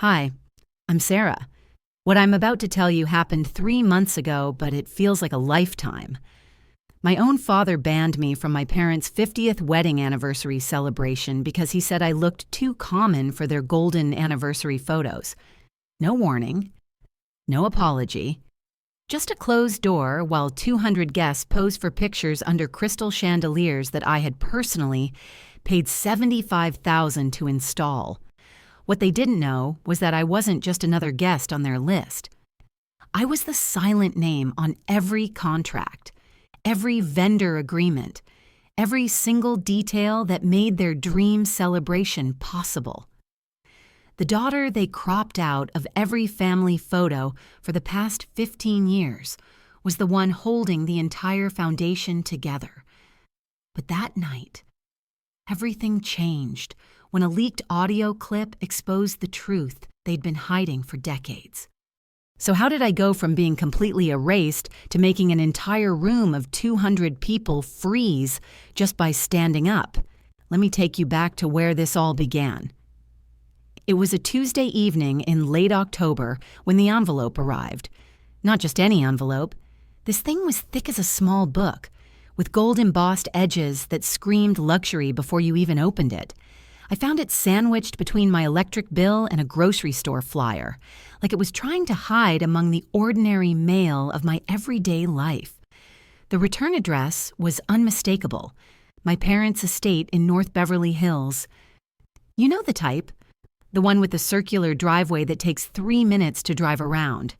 Hi, I'm Sarah. What I'm about to tell you happened 3 months ago, but it feels like a lifetime. My own father banned me from my parents' 50th wedding anniversary celebration because he said I looked too common for their golden anniversary photos. No warning, no apology, just a closed door while 200 guests posed for pictures under crystal chandeliers that I had personally paid $75,000 to install. What they didn't know was that I wasn't just another guest on their list. I was the silent name on every contract, every vendor agreement, every single detail that made their dream celebration possible. The daughter they cropped out of every family photo for the past 15 years was the one holding the entire foundation together. But that night, everything changed when a leaked audio clip exposed the truth they'd been hiding for decades. So how did I go from being completely erased to making an entire room of 200 people freeze just by standing up? Let me take you back to where this all began. It was a Tuesday evening in late October when the envelope arrived. Not just any envelope. This thing was thick as a small book, with gold embossed edges that screamed luxury before you even opened it. I found it sandwiched between my electric bill and a grocery store flyer, like it was trying to hide among the ordinary mail of my everyday life. The return address was unmistakable, my parents' estate in North Beverly Hills. You know the type, the one with the circular driveway that takes 3 minutes to drive around,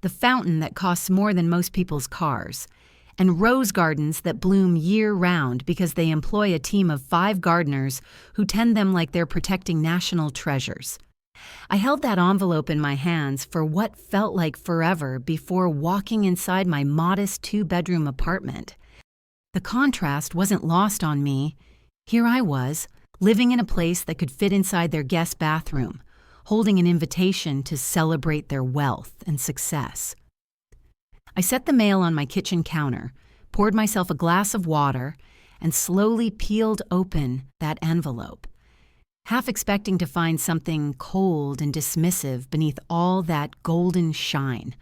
the fountain that costs more than most people's cars, and rose gardens that bloom year-round because they employ a team of 5 gardeners who tend them like they're protecting national treasures. I held that envelope in my hands for what felt like forever before walking inside my modest 2-bedroom apartment. The contrast wasn't lost on me. Here I was, living in a place that could fit inside their guest bathroom, holding an invitation to celebrate their wealth and success. I set the mail on my kitchen counter, poured myself a glass of water, and slowly peeled open that envelope, half expecting to find something cold and dismissive beneath all that golden shine.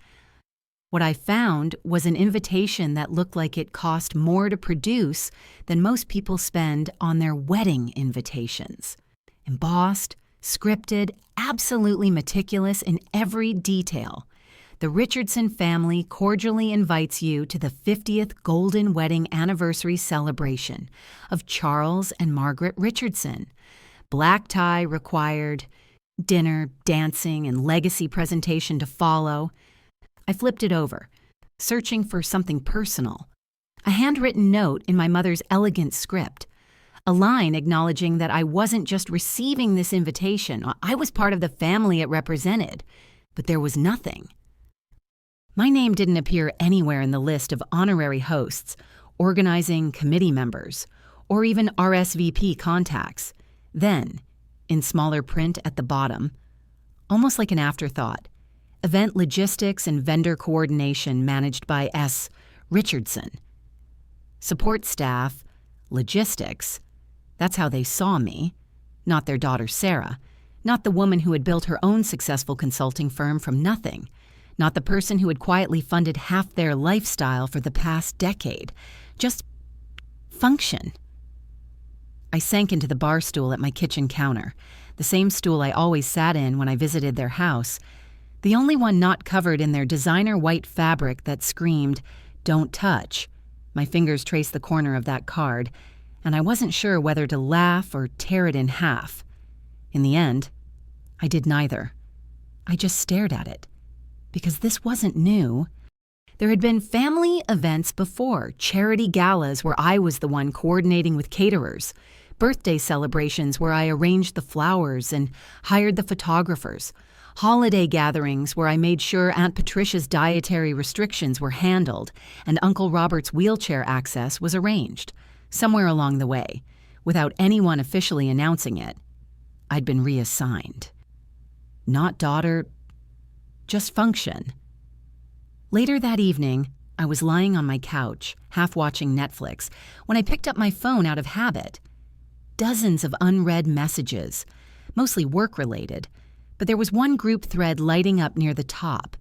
What I found was an invitation that looked like it cost more to produce than most people spend on their wedding invitations. Embossed, scripted, absolutely meticulous in every detail. The Richardson family cordially invites you to the 50th Golden Wedding Anniversary celebration of Charles and Margaret Richardson. Black tie required, dinner, dancing, and legacy presentation to follow. I flipped it over, searching for something personal. A handwritten note in my mother's elegant script. A line acknowledging that I wasn't just receiving this invitation, I was part of the family it represented. But there was nothing. My name didn't appear anywhere in the list of honorary hosts, organizing committee members, or even RSVP contacts. Then, in smaller print at the bottom, almost like an afterthought, event logistics and vendor coordination managed by S. Richardson. Support staff, logistics, that's how they saw me, not their daughter Sarah, not the woman who had built her own successful consulting firm from nothing, not the person who had quietly funded half their lifestyle for the past decade. Just function. I sank into the bar stool at my kitchen counter, the same stool I always sat in when I visited their house, the only one not covered in their designer white fabric that screamed, "Don't touch." My fingers traced the corner of that card, and I wasn't sure whether to laugh or tear it in half. In the end, I did neither. I just stared at it. Because this wasn't new. There had been family events before, charity galas where I was the one coordinating with caterers, birthday celebrations where I arranged the flowers and hired the photographers, holiday gatherings where I made sure Aunt Patricia's dietary restrictions were handled and Uncle Robert's wheelchair access was arranged. Somewhere along the way, without anyone officially announcing it, I'd been reassigned. Not daughter, just function. Later that evening, I was lying on my couch, half watching Netflix, when I picked up my phone out of habit. Dozens of unread messages, mostly work-related, But there was one group thread lighting up near the top: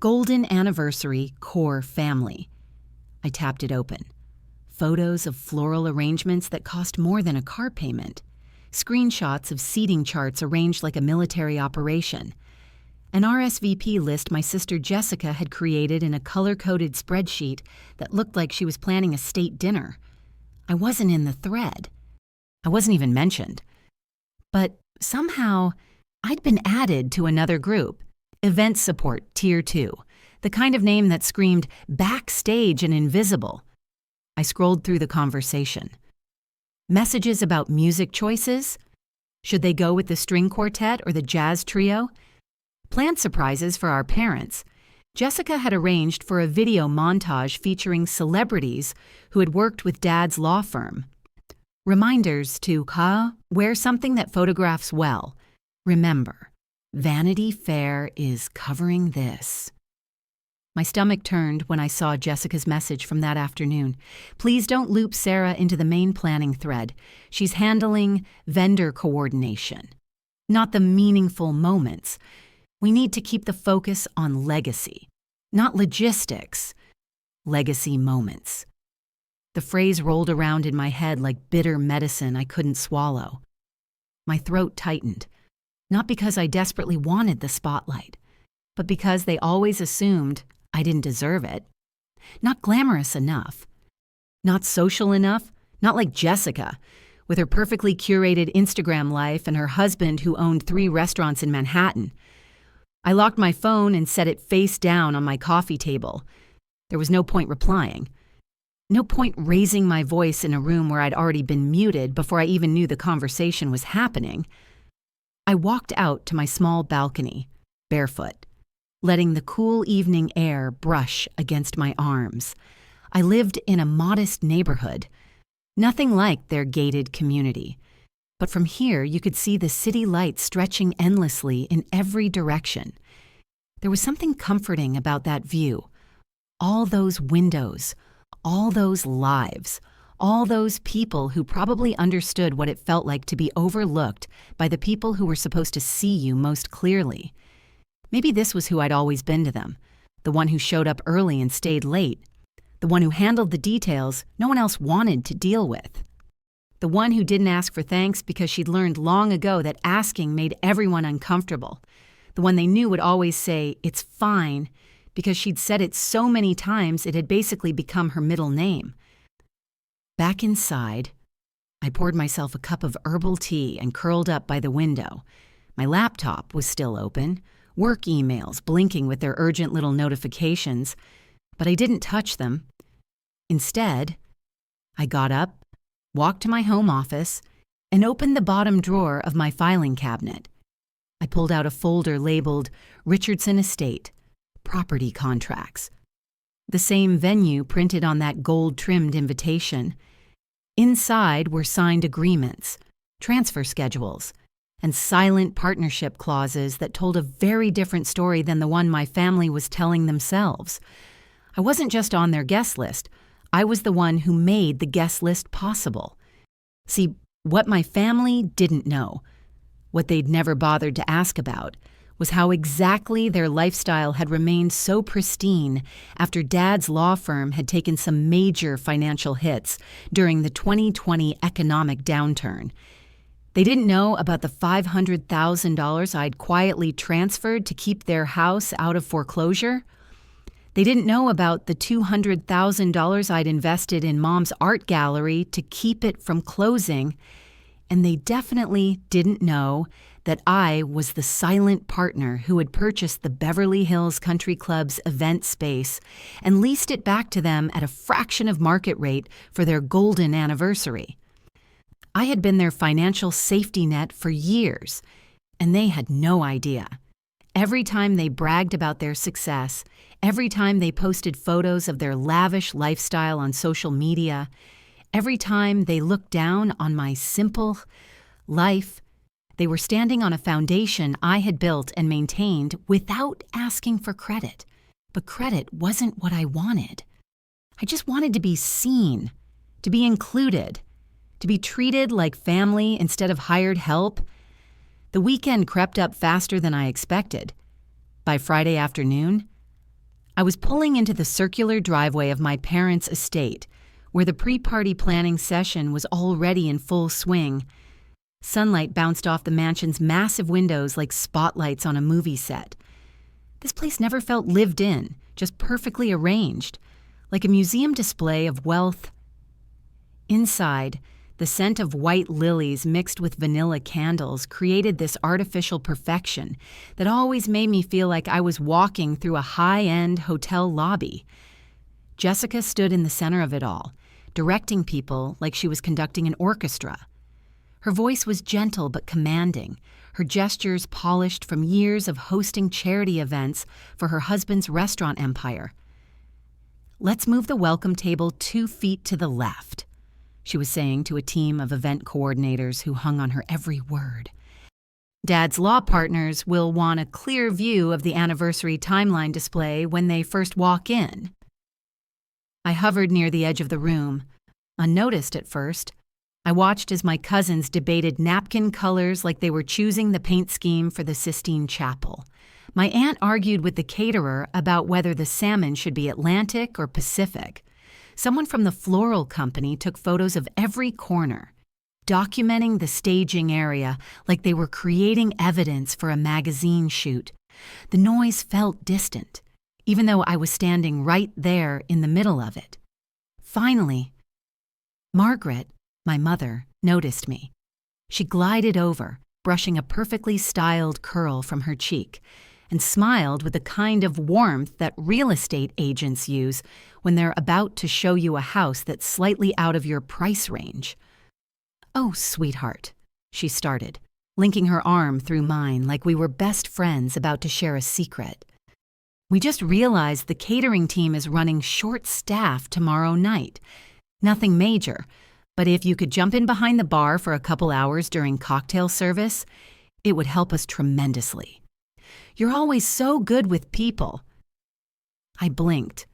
Golden Anniversary Core Family. I tapped it open. Photos of floral arrangements that cost more than a car payment. Screenshots of seating charts arranged like a military operation. An RSVP list my sister Jessica had created in a color-coded spreadsheet that looked like she was planning a state dinner. I wasn't in the thread. I wasn't even mentioned. But somehow, I'd been added to another group, Event Support Tier 2, the kind of name that screamed backstage and invisible. I scrolled through the conversation. Messages about music choices? Should they go with the string quartet or the jazz trio? Planned surprises for our parents. Jessica had arranged for a video montage featuring celebrities who had worked with Dad's law firm. Reminders to wear something that photographs well. Remember, Vanity Fair is covering this. My stomach turned when I saw Jessica's message from that afternoon. Please don't loop Sarah into the main planning thread. She's handling vendor coordination, not the meaningful moments. We need to keep the focus on legacy, not logistics. Legacy moments. The phrase rolled around in my head like bitter medicine I couldn't swallow. My throat tightened, not because I desperately wanted the spotlight, but because they always assumed I didn't deserve it. Not glamorous enough. Not social enough. Not like Jessica, with her perfectly curated Instagram life and her husband who owned 3 restaurants in Manhattan. I locked my phone and set it face down on my coffee table. There was no point replying. No point raising my voice in a room where I'd already been muted before I even knew the conversation was happening. I walked out to my small balcony, barefoot, letting the cool evening air brush against my arms. I lived in a modest neighborhood, nothing like their gated community. But from here, you could see the city lights stretching endlessly in every direction. There was something comforting about that view. All those windows, all those lives, all those people who probably understood what it felt like to be overlooked by the people who were supposed to see you most clearly. Maybe this was who I'd always been to them, the one who showed up early and stayed late, the one who handled the details no one else wanted to deal with. The one who didn't ask for thanks because she'd learned long ago that asking made everyone uncomfortable. The one they knew would always say, "It's fine," because she'd said it so many times it had basically become her middle name. Back inside, I poured myself a cup of herbal tea and curled up by the window. My laptop was still open, work emails blinking with their urgent little notifications, but I didn't touch them. Instead, I got up, walked to my home office, and opened the bottom drawer of my filing cabinet. I pulled out a folder labeled Richardson Estate, Property Contracts. The same venue printed on that gold-trimmed invitation. Inside were signed agreements, transfer schedules, and silent partnership clauses that told a very different story than the one my family was telling themselves. I wasn't just on their guest list. I was the one who made the guest list possible. See, what my family didn't know, what they'd never bothered to ask about, was how exactly their lifestyle had remained so pristine after Dad's law firm had taken some major financial hits during the 2020 economic downturn. They didn't know about the $500,000 I'd quietly transferred to keep their house out of foreclosure. They didn't know about the $200,000 I'd invested in Mom's art gallery to keep it from closing. And they definitely didn't know that I was the silent partner who had purchased the Beverly Hills Country Club's event space and leased it back to them at a fraction of market rate for their golden anniversary. I had been their financial safety net for years, and they had no idea. Every time they bragged about their success, every time they posted photos of their lavish lifestyle on social media, every time they looked down on my simple life, they were standing on a foundation I had built and maintained without asking for credit. But credit wasn't what I wanted. I just wanted to be seen, to be included, to be treated like family instead of hired help. The weekend crept up faster than I expected. By Friday afternoon, I was pulling into the circular driveway of my parents' estate, where the pre-party planning session was already in full swing. Sunlight bounced off the mansion's massive windows like spotlights on a movie set. This place never felt lived in, just perfectly arranged, like a museum display of wealth. Inside, the scent of white lilies mixed with vanilla candles created this artificial perfection that always made me feel like I was walking through a high-end hotel lobby. Jessica stood in the center of it all, directing people like she was conducting an orchestra. Her voice was gentle but commanding, her gestures polished from years of hosting charity events for her husband's restaurant empire. "Let's move the welcome table 2 feet to the left," she was saying to a team of event coordinators who hung on her every word. "Dad's law partners will want a clear view of the anniversary timeline display when they first walk in." I hovered near the edge of the room. Unnoticed at first, I watched as my cousins debated napkin colors like they were choosing the paint scheme for the Sistine Chapel. My aunt argued with the caterer about whether the salmon should be Atlantic or Pacific. Someone from the floral company took photos of every corner, documenting the staging area like they were creating evidence for a magazine shoot. The noise felt distant, even though I was standing right there in the middle of it. Finally, Margaret, my mother, noticed me. She glided over, brushing a perfectly styled curl from her cheek, and smiled with the kind of warmth that real estate agents use when they're about to show you a house that's slightly out of your price range. "Oh, sweetheart," she started, linking her arm through mine like we were best friends about to share a secret. "We just realized the catering team is running short-staffed tomorrow night. Nothing major, but if you could jump in behind the bar for a couple hours during cocktail service, it would help us tremendously. You're always so good with people." I blinked.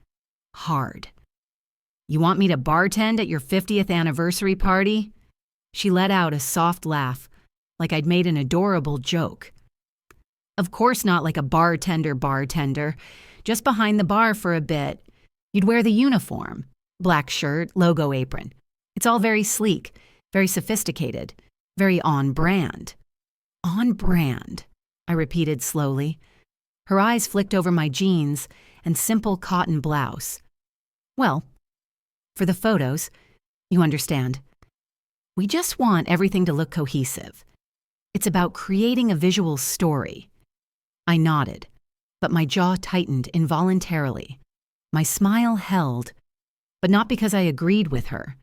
Hard. "You want me to bartend at your 50th anniversary party?" She let out a soft laugh, like I'd made an adorable joke. "Of course not like a bartender, just behind the bar for a bit. You'd wear the uniform, black shirt, logo apron. It's all very sleek, very sophisticated, very on-brand." "On-brand," I repeated slowly. Her eyes flicked over my jeans and simple cotton blouse. "Well, for the photos, you understand. We just want everything to look cohesive. It's about creating a visual story." I nodded, but my jaw tightened involuntarily. My smile held, but not because I agreed with her.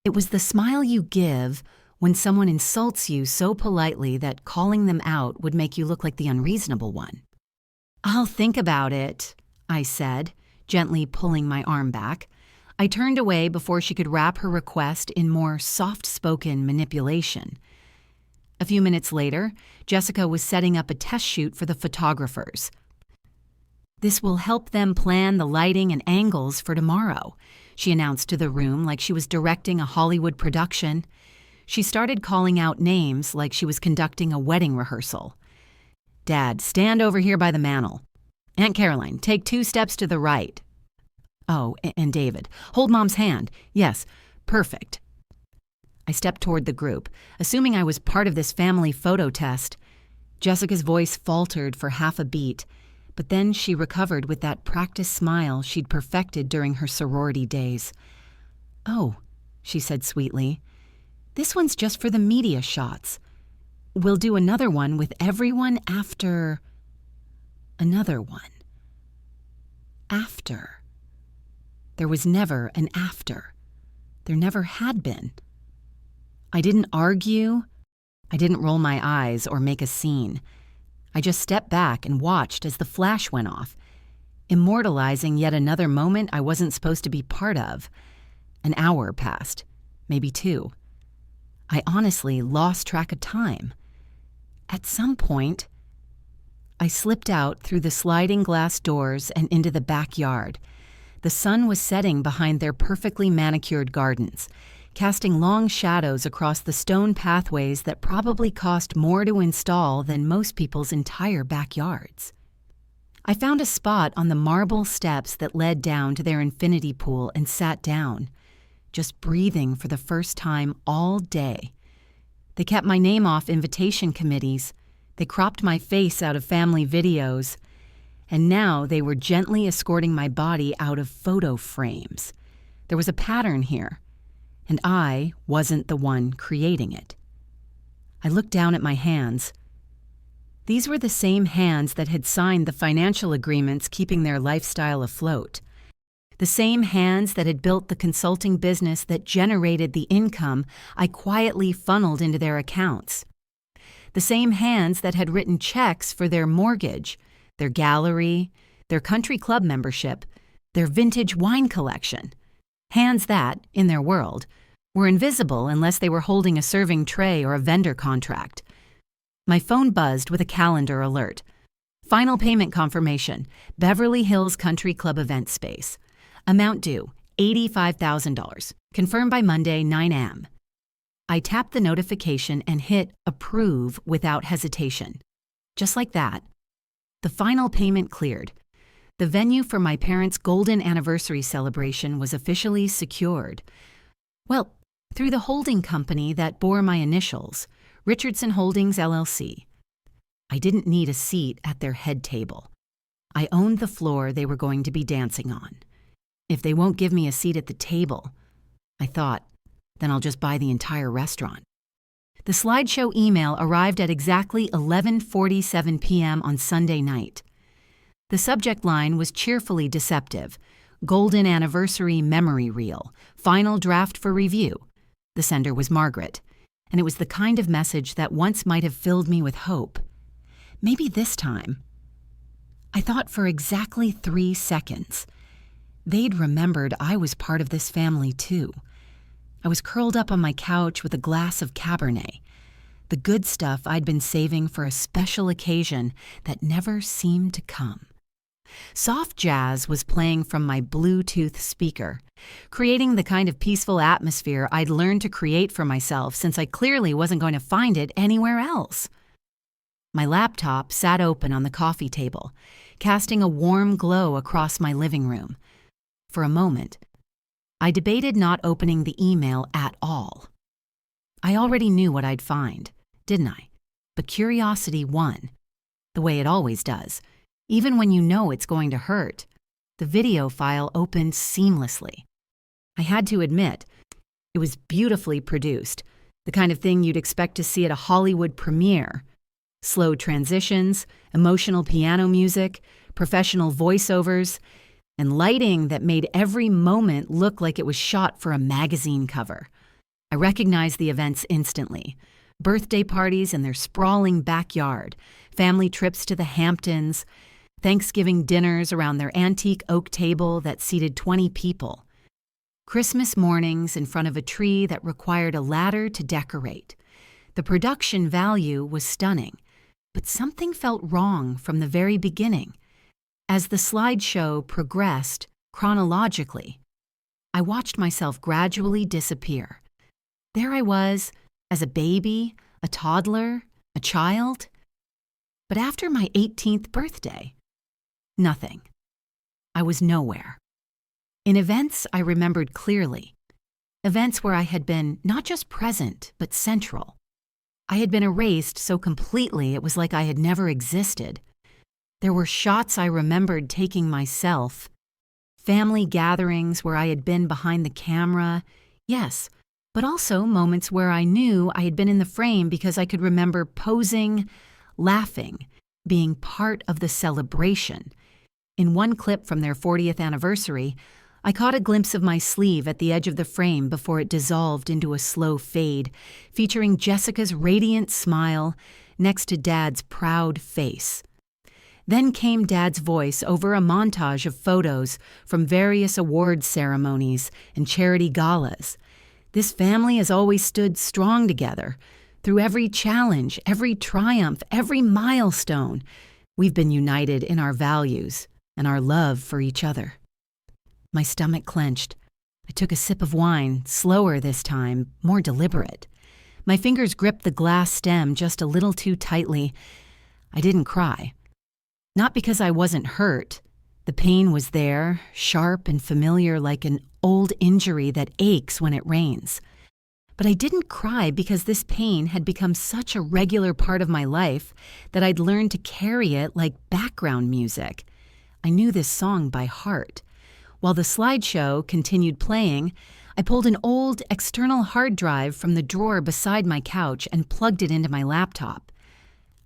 It was the smile you give when someone insults you so politely that calling them out would make you look like the unreasonable one. "I'll think about it," I said, gently pulling my arm back. I turned away before she could wrap her request in more soft-spoken manipulation. A few minutes later, Jessica was setting up a test shoot for the photographers. "This will help them plan the lighting and angles for tomorrow," she announced to the room like she was directing a Hollywood production. She started calling out names like she was conducting a wedding rehearsal. "Dad, stand over here by the mantel. Aunt Caroline, take 2 steps to the right. Oh, and David, hold Mom's hand. Yes, perfect." I stepped toward the group, assuming I was part of this family photo test. Jessica's voice faltered for half a beat, but then she recovered with that practiced smile she'd perfected during her sorority days. "Oh," she said sweetly, "this one's just for the media shots. We'll do another one with everyone after..." Another one. After. There was never an after. There never had been. I didn't argue. I didn't roll my eyes or make a scene. I just stepped back and watched as the flash went off, immortalizing yet another moment I wasn't supposed to be part of. An hour passed, maybe 2. I honestly lost track of time. At some point, I slipped out through the sliding glass doors and into the backyard. The sun was setting behind their perfectly manicured gardens, casting long shadows across the stone pathways that probably cost more to install than most people's entire backyards. I found a spot on the marble steps that led down to their infinity pool and sat down, just breathing for the first time all day. They kept my name off invitation committees, they cropped my face out of family videos, and now they were gently escorting my body out of photo frames. There was a pattern here, and I wasn't the one creating it. I looked down at my hands. These were the same hands that had signed the financial agreements keeping their lifestyle afloat. The same hands that had built the consulting business that generated the income I quietly funneled into their accounts. The same hands that had written checks for their mortgage, their gallery, their country club membership, their vintage wine collection. Hands that, in their world, were invisible unless they were holding a serving tray or a vendor contract. My phone buzzed with a calendar alert. Final payment confirmation, Beverly Hills Country Club event space. Amount due, $85,000. Confirmed by Monday, 9 a.m. I tapped the notification and hit approve without hesitation. Just like that, the final payment cleared. The venue for my parents' golden anniversary celebration was officially secured. Well, through the holding company that bore my initials, Richardson Holdings, LLC. I didn't need a seat at their head table. I owned the floor they were going to be dancing on. If they won't give me a seat at the table, I thought, then I'll just buy the entire restaurant. The slideshow email arrived at exactly 11:47 p.m. on Sunday night. The subject line was cheerfully deceptive. Golden Anniversary Memory Reel. Final draft for review. The sender was Margaret, and it was the kind of message that once might have filled me with hope. Maybe this time. I thought for exactly 3 seconds. They'd remembered I was part of this family too. I was curled up on my couch with a glass of Cabernet, the good stuff I'd been saving for a special occasion that never seemed to come. Soft jazz was playing from my Bluetooth speaker, creating the kind of peaceful atmosphere I'd learned to create for myself since I clearly wasn't going to find it anywhere else. My laptop sat open on the coffee table, casting a warm glow across my living room. For a moment, I debated not opening the email at all. I already knew what I'd find, didn't I? But curiosity won, the way it always does. Even when you know it's going to hurt, the video file opened seamlessly. I had to admit, it was beautifully produced, the kind of thing you'd expect to see at a Hollywood premiere. Slow transitions, emotional piano music, professional voiceovers, and lighting that made every moment look like it was shot for a magazine cover. I recognized the events instantly. Birthday parties in their sprawling backyard, family trips to the Hamptons, Thanksgiving dinners around their antique oak table that seated 20 people, Christmas mornings in front of a tree that required a ladder to decorate. The production value was stunning, but something felt wrong from the very beginning. As the slideshow progressed chronologically, I watched myself gradually disappear. There I was, as a baby, a toddler, a child. But after my 18th birthday, nothing. I was nowhere. In events I remembered clearly, events where I had been not just present, but central. I had been erased so completely it was like I had never existed. There were shots I remembered taking myself, family gatherings where I had been behind the camera, yes, but also moments where I knew I had been in the frame because I could remember posing, laughing, being part of the celebration. In one clip from their 40th anniversary, I caught a glimpse of my sleeve at the edge of the frame before it dissolved into a slow fade, featuring Jessica's radiant smile next to Dad's proud face. Then came Dad's voice over a montage of photos from various award ceremonies and charity galas. This family has always stood strong together. Through every challenge, every triumph, every milestone, we've been united in our values and our love for each other. My stomach clenched. I took a sip of wine, slower this time, more deliberate. My fingers gripped the glass stem just a little too tightly. I didn't cry. Not because I wasn't hurt. The pain was there, sharp and familiar like an old injury that aches when it rains. But I didn't cry because this pain had become such a regular part of my life that I'd learned to carry it like background music. I knew this song by heart. While the slideshow continued playing, I pulled an old external hard drive from the drawer beside my couch and plugged it into my laptop.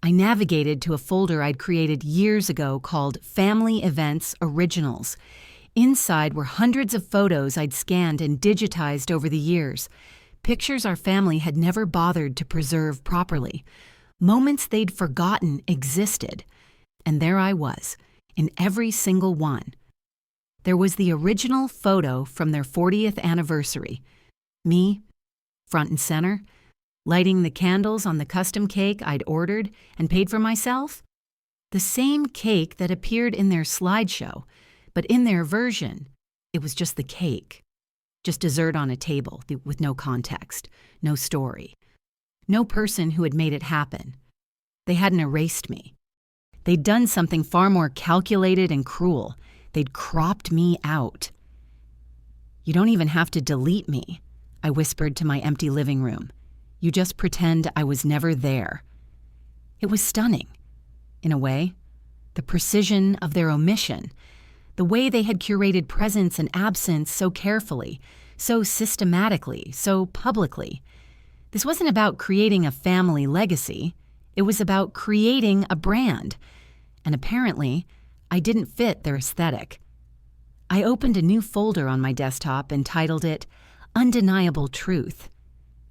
I navigated to a folder I'd created years ago called Family Events Originals. Inside were hundreds of photos I'd scanned and digitized over the years. Pictures our family had never bothered to preserve properly. Moments they'd forgotten existed. And there I was, in every single one. There was the original photo from their 40th anniversary. Me, front and center, lighting the candles on the custom cake I'd ordered and paid for myself. The same cake that appeared in their slideshow, but in their version, it was just the cake. Just dessert on a table with no context, no story. No person who had made it happen. They hadn't erased me. They'd done something far more calculated and cruel. They'd cropped me out. "You don't even have to delete me," I whispered to my empty living room. "You just pretend I was never there." It was stunning, in a way. The precision of their omission. The way they had curated presence and absence so carefully, so systematically, so publicly. This wasn't about creating a family legacy. It was about creating a brand. And apparently, I didn't fit their aesthetic. I opened a new folder on my desktop and titled it Undeniable Truth.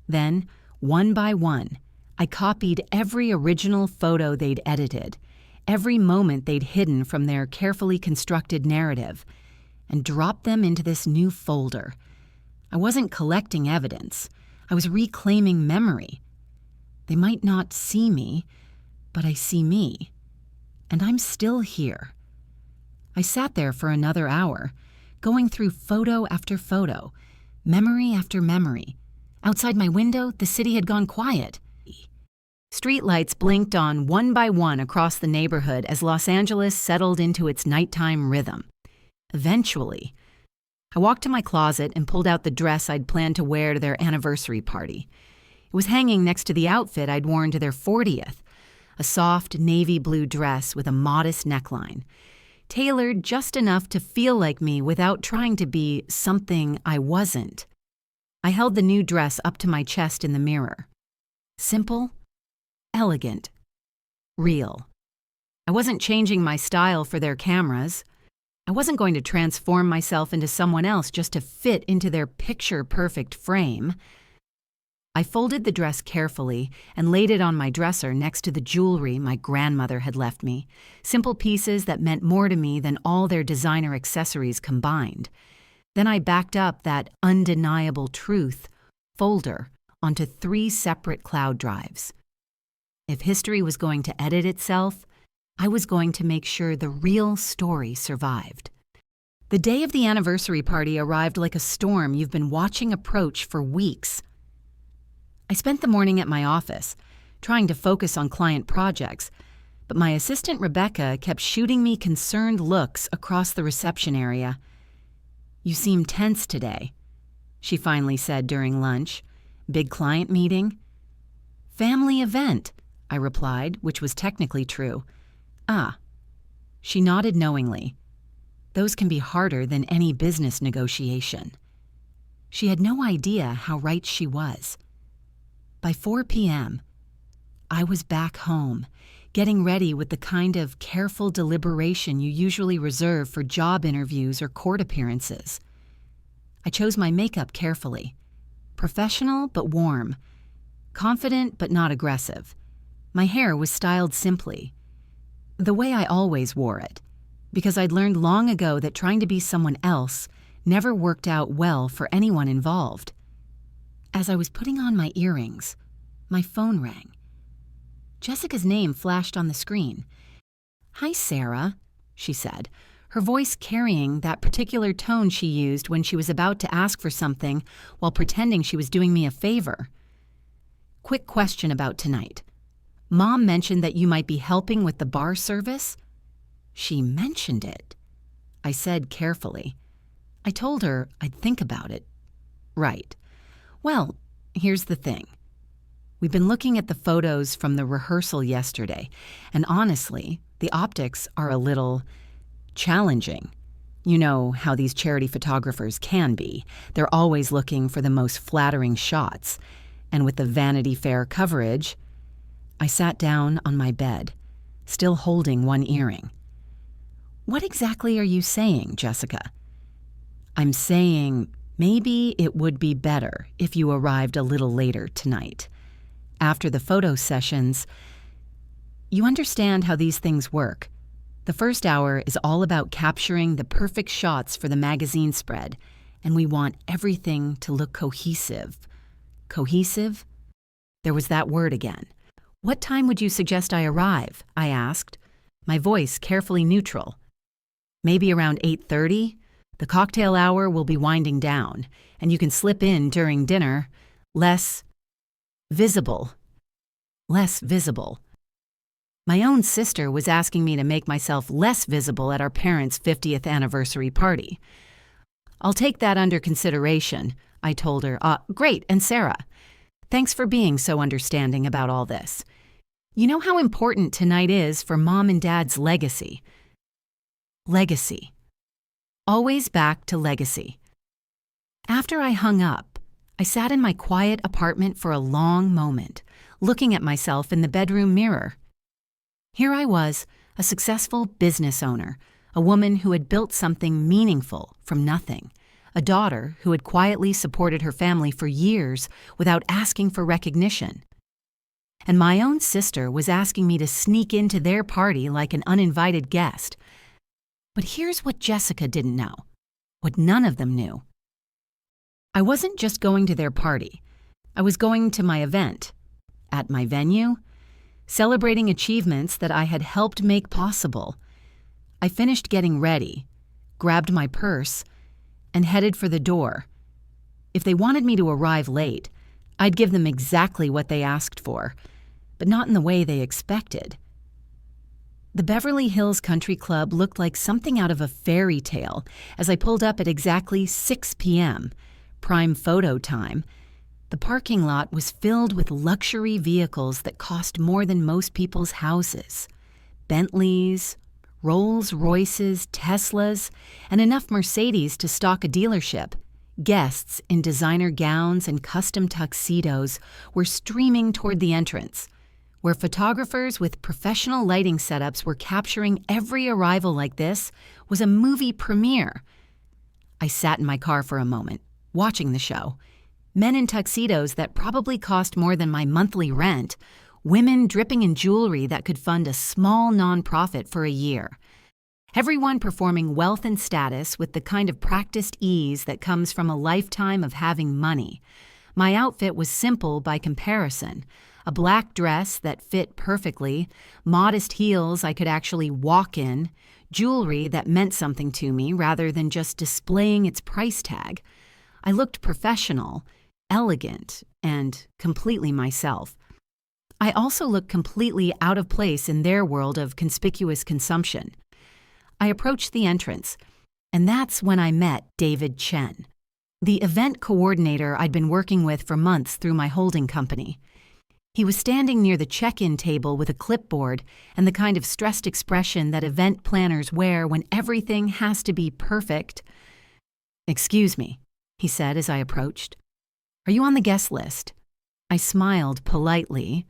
Then, one by one, I copied every original photo they'd edited, every moment they'd hidden from their carefully constructed narrative, and dropped them into this new folder. I wasn't collecting evidence. I was reclaiming memory. They might not see me, but I see me. And I'm still here. I sat there for another hour, going through photo after photo, memory after memory. Outside my window, the city had gone quiet. Streetlights blinked on one by one across the neighborhood as Los Angeles settled into its nighttime rhythm. Eventually, I walked to my closet and pulled out the dress I'd planned to wear to their anniversary party. It was hanging next to the outfit I'd worn to their 40th, a soft navy blue dress with a modest neckline, tailored just enough to feel like me without trying to be something I wasn't. I held the new dress up to my chest in the mirror. Simple, elegant, real. I wasn't changing my style for their cameras. I wasn't going to transform myself into someone else just to fit into their picture-perfect frame. I folded the dress carefully and laid it on my dresser next to the jewelry my grandmother had left me, simple pieces that meant more to me than all their designer accessories combined. Then I backed up that Undeniable Truth folder onto 3 separate cloud drives. If history was going to edit itself, I was going to make sure the real story survived. The day of the anniversary party arrived like a storm you've been watching approach for weeks. I spent the morning at my office, trying to focus on client projects, but my assistant Rebecca kept shooting me concerned looks across the reception area. "You seem tense today," she finally said during lunch. "Big client meeting?" "Family event," I replied, which was technically true. "Ah." She nodded knowingly. Those can be harder than any business negotiation. She had no idea how right she was. By 4 p.m., I was back home, getting ready with the kind of careful deliberation you usually reserve for job interviews or court appearances. I chose my makeup carefully. Professional but warm. Confident but not aggressive. My hair was styled simply. The way I always wore it, because I'd learned long ago that trying to be someone else never worked out well for anyone involved. As I was putting on my earrings, my phone rang. Jessica's name flashed on the screen. "Hi, Sarah," she said, her voice carrying that particular tone she used when she was about to ask for something while pretending she was doing me a favor. Quick question about tonight. Mom mentioned that you might be helping with the bar service? She mentioned it. I said carefully. I told her I'd think about it. Right. Well, here's the thing. We've been looking at the photos from the rehearsal yesterday, and honestly, the optics are a little challenging. You know how these charity photographers can be. They're always looking for the most flattering shots. And with the Vanity Fair coverage, I sat down on my bed, still holding one earring. What exactly are you saying, Jessica? I'm saying maybe it would be better if you arrived a little later tonight. After the photo sessions, you understand how these things work. The first hour is all about capturing the perfect shots for the magazine spread, and we want everything to look cohesive. Cohesive? There was that word again. What time would you suggest I arrive? I asked, my voice carefully neutral. Maybe around 8:30? The cocktail hour will be winding down, and you can slip in during dinner. Less visible. Less visible. My own sister was asking me to make myself less visible at our parents' 50th anniversary party. I'll take that under consideration, I told her. Great, and Sarah, thanks for being so understanding about all this. You know how important tonight is for Mom and Dad's legacy. Legacy. Always back to legacy. After I hung up, I sat in my quiet apartment for a long moment, looking at myself in the bedroom mirror. Here I was, a successful business owner, a woman who had built something meaningful from nothing, a daughter who had quietly supported her family for years without asking for recognition. And my own sister was asking me to sneak into their party like an uninvited guest. But here's what Jessica didn't know, what none of them knew. I wasn't just going to their party. I was going to my event, at my venue, celebrating achievements that I had helped make possible. I finished getting ready, grabbed my purse, and headed for the door. If they wanted me to arrive late, I'd give them exactly what they asked for, but not in the way they expected. The Beverly Hills Country Club looked like something out of a fairy tale as I pulled up at exactly 6 p.m., prime photo time. The parking lot was filled with luxury vehicles that cost more than most people's houses. Bentleys, Rolls-Royces, Teslas, and enough Mercedes to stock a dealership. Guests in designer gowns and custom tuxedos were streaming toward the entrance, where photographers with professional lighting setups were capturing every arrival like this was a movie premiere. I sat in my car for a moment, watching the show. Men in tuxedos that probably cost more than my monthly rent, women dripping in jewelry that could fund a small nonprofit for a year. Everyone performing wealth and status with the kind of practiced ease that comes from a lifetime of having money. My outfit was simple by comparison. A black dress that fit perfectly, modest heels I could actually walk in, jewelry that meant something to me rather than just displaying its price tag. I looked professional, elegant, and completely myself. I also looked completely out of place in their world of conspicuous consumption. I approached the entrance, and that's when I met David Chen, the event coordinator I'd been working with for months through my holding company. He was standing near the check-in table with a clipboard and the kind of stressed expression that event planners wear when everything has to be perfect. "Excuse me," he said as I approached. "Are you on the guest list?" I smiled politely.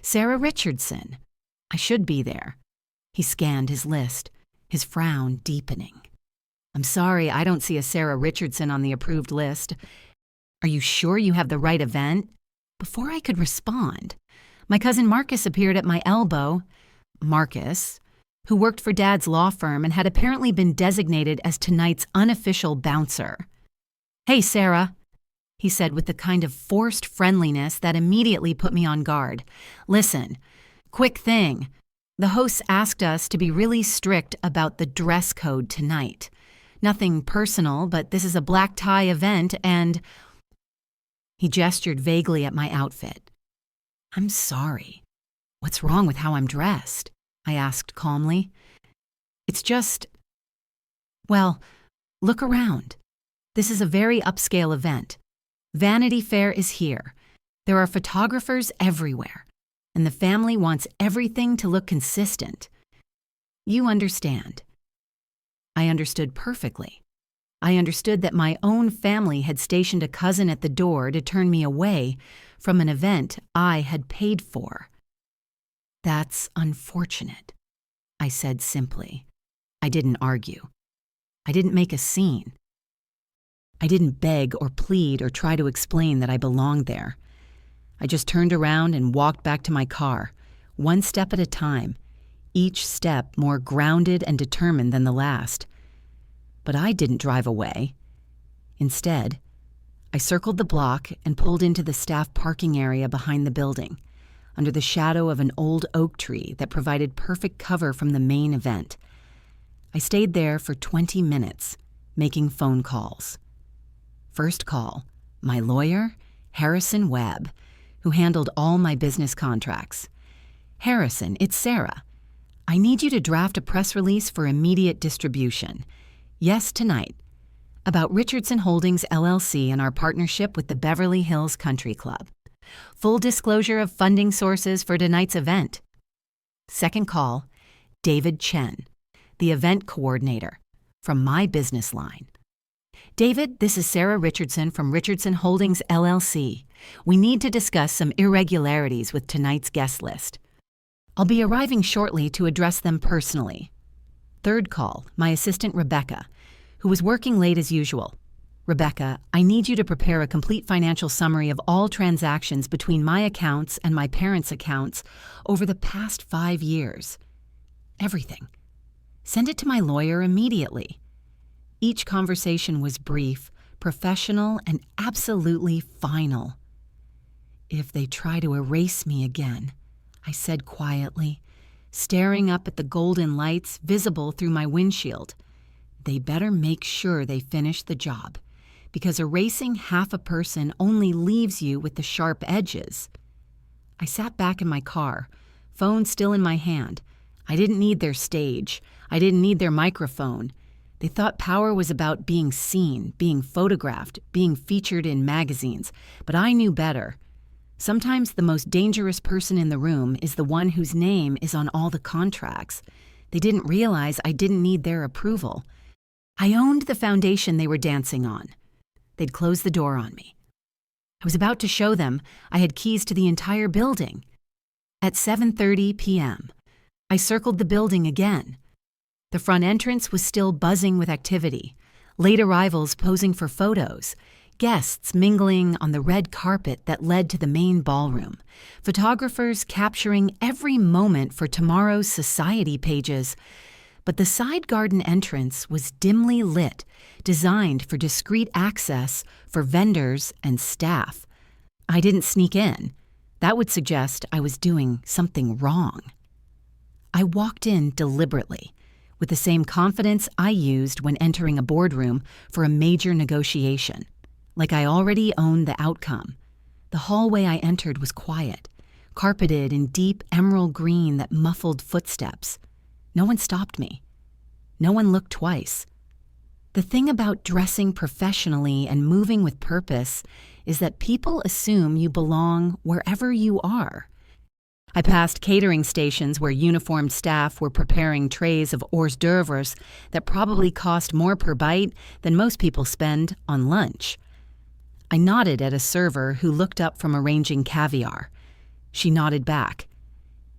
"Sarah Richardson. I should be there." He scanned his list, his frown deepening. "I'm sorry, I don't see a Sarah Richardson on the approved list. Are you sure you have the right event?" Before I could respond, my cousin Marcus appeared at my elbow. Marcus, who worked for Dad's law firm and had apparently been designated as tonight's unofficial bouncer. "Hey, Sarah," he said with the kind of forced friendliness that immediately put me on guard. "Listen, quick thing. The hosts asked us to be really strict about the dress code tonight. Nothing personal, but this is a black tie event and... He gestured vaguely at my outfit. I'm sorry. What's wrong with how I'm dressed? I asked calmly. It's just... Well, look around. This is a very upscale event. Vanity Fair is here. There are photographers everywhere, and the family wants everything to look consistent. You understand. I understood perfectly. I understood that my own family had stationed a cousin at the door to turn me away from an event I had paid for. That's unfortunate, I said simply. I didn't argue. I didn't make a scene. I didn't beg or plead or try to explain that I belonged there. I just turned around and walked back to my car, one step at a time, each step more grounded and determined than the last. But I didn't drive away. Instead, I circled the block and pulled into the staff parking area behind the building, under the shadow of an old oak tree that provided perfect cover from the main event. I stayed there for 20 minutes, making phone calls. First call, my lawyer, Harrison Webb, who handled all my business contracts. Harrison, it's Sarah. I need you to draft a press release for immediate distribution. Yes, tonight. About Richardson Holdings, LLC and our partnership with the Beverly Hills Country Club. Full disclosure of funding sources for tonight's event. Second call, David Chen, the event coordinator, from my business line. David, this is Sarah Richardson from Richardson Holdings, LLC. We need to discuss some irregularities with tonight's guest list. I'll be arriving shortly to address them personally. Third call, my assistant Rebecca, who was working late as usual. Rebecca, I need you to prepare a complete financial summary of all transactions between my accounts and my parents' accounts over the past 5 years. Everything. Send it to my lawyer immediately. Each conversation was brief, professional, and absolutely final. If they try to erase me again, I said quietly, staring up at the golden lights visible through my windshield, they better make sure they finish the job, because erasing half a person only leaves you with the sharp edges. I sat back in my car, phone still in my hand. I didn't need their stage. I didn't need their microphone. They thought power was about being seen, being photographed, being featured in magazines, but I knew better. Sometimes the most dangerous person in the room is the one whose name is on all the contracts. They didn't realize I didn't need their approval. I owned the foundation they were dancing on. They'd closed the door on me. I was about to show them I had keys to the entire building. At 7:30 p.m., I circled the building again. The front entrance was still buzzing with activity, late arrivals posing for photos, guests mingling on the red carpet that led to the main ballroom, photographers capturing every moment for tomorrow's society pages. But the side garden entrance was dimly lit, designed for discreet access for vendors and staff. I didn't sneak in. That would suggest I was doing something wrong. I walked in deliberately, with the same confidence I used when entering a boardroom for a major negotiation, like I already owned the outcome. The hallway I entered was quiet, carpeted in deep emerald green that muffled footsteps. No one stopped me. No one looked twice. The thing about dressing professionally and moving with purpose is that people assume you belong wherever you are. I passed catering stations where uniformed staff were preparing trays of hors d'oeuvres that probably cost more per bite than most people spend on lunch. I nodded at a server who looked up from arranging caviar. She nodded back.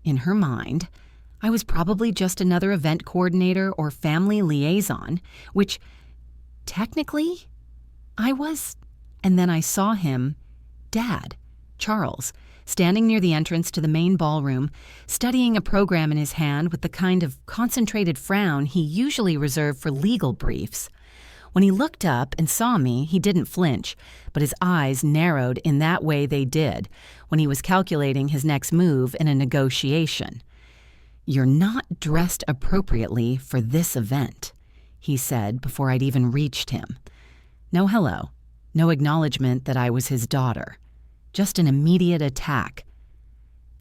In her mind, I was probably just another event coordinator or family liaison, which, technically, I was. And then I saw him, Dad, Charles, standing near the entrance to the main ballroom, studying a program in his hand with the kind of concentrated frown he usually reserved for legal briefs. When he looked up and saw me, he didn't flinch, but his eyes narrowed in that way they did when he was calculating his next move in a negotiation. "You're not dressed appropriately for this event," he said before I'd even reached him. No hello, no acknowledgement that I was his daughter, just an immediate attack.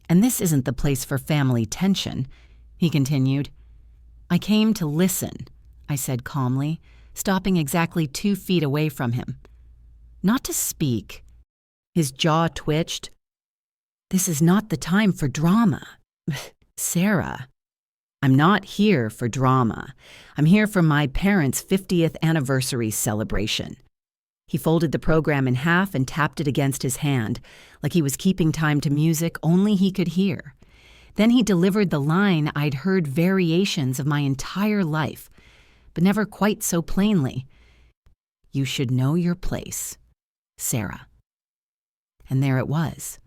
"And this isn't the place for family tension," he continued. "I came to listen," I said calmly, stopping exactly 2 feet away from him. "Not to speak." His jaw twitched. "This is not the time for drama." "Sarah, I'm not here for drama. I'm here for my parents' 50th anniversary celebration." He folded the program in half and tapped it against his hand, like he was keeping time to music only he could hear. Then he delivered the line I'd heard variations of my entire life, but never quite so plainly. "You should know your place, Sarah." And there it was.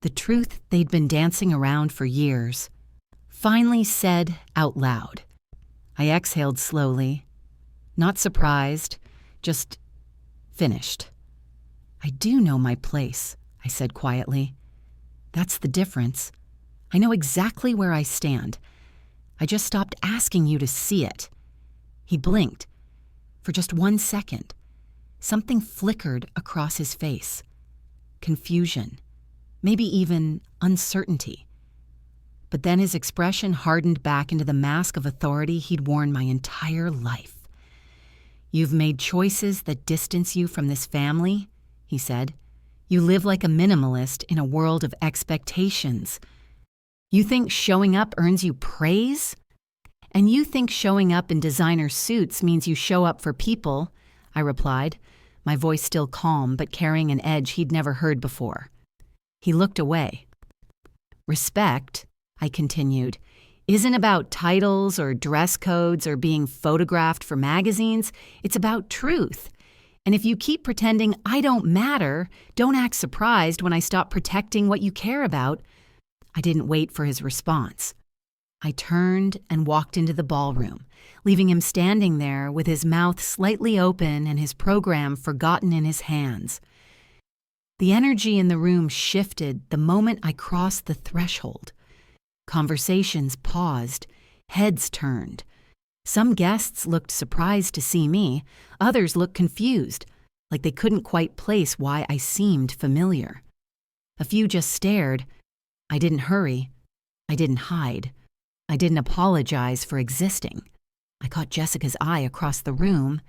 The truth they'd been dancing around for years, finally said out loud. I exhaled slowly, not surprised, just finished. "I do know my place," I said quietly. "That's the difference. I know exactly where I stand. I just stopped asking you to see it." He blinked. For just 1 second, something flickered across his face. Confusion, maybe even uncertainty. But then his expression hardened back into the mask of authority he'd worn my entire life. "You've made choices that distance you from this family," he said. "You live like a minimalist in a world of expectations. You think showing up earns you praise? And you think showing up in designer suits means you show up for people," I replied, my voice still calm but carrying an edge he'd never heard before. He looked away. "Respect," I continued, "isn't about titles or dress codes or being photographed for magazines. It's about truth. And if you keep pretending I don't matter, don't act surprised when I stop protecting what you care about." I didn't wait for his response. I turned and walked into the ballroom, leaving him standing there with his mouth slightly open and his program forgotten in his hands. The energy in the room shifted the moment I crossed the threshold. Conversations paused, heads turned. Some guests looked surprised to see me, others looked confused, like they couldn't quite place why I seemed familiar. A few just stared. I didn't hurry. I didn't hide. I didn't apologize for existing. I caught Jessica's eye across the room.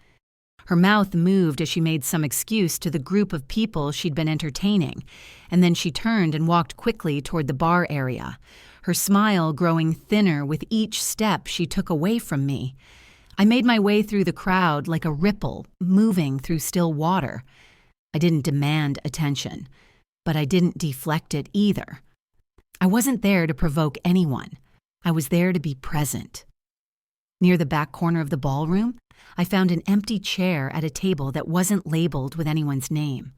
Her mouth moved as she made some excuse to the group of people she'd been entertaining, and then she turned and walked quickly toward the bar area, her smile growing thinner with each step she took away from me. I made my way through the crowd like a ripple moving through still water. I didn't demand attention, but I didn't deflect it either. I wasn't there to provoke anyone. I was there to be present. Near the back corner of the ballroom, I found an empty chair at a table that wasn't labeled with anyone's name.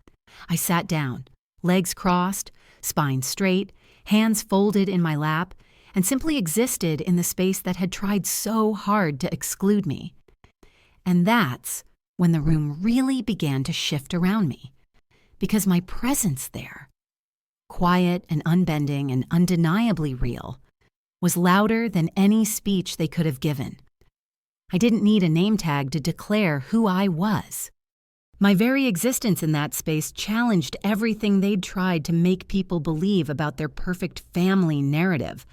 I sat down, legs crossed, spine straight, hands folded in my lap, and simply existed in the space that had tried so hard to exclude me. And that's when the room really began to shift around me, because my presence there, quiet and unbending and undeniably real, was louder than any speech they could have given. I didn't need a name tag to declare who I was. My very existence in that space challenged everything they'd tried to make people believe about their perfect family narrative.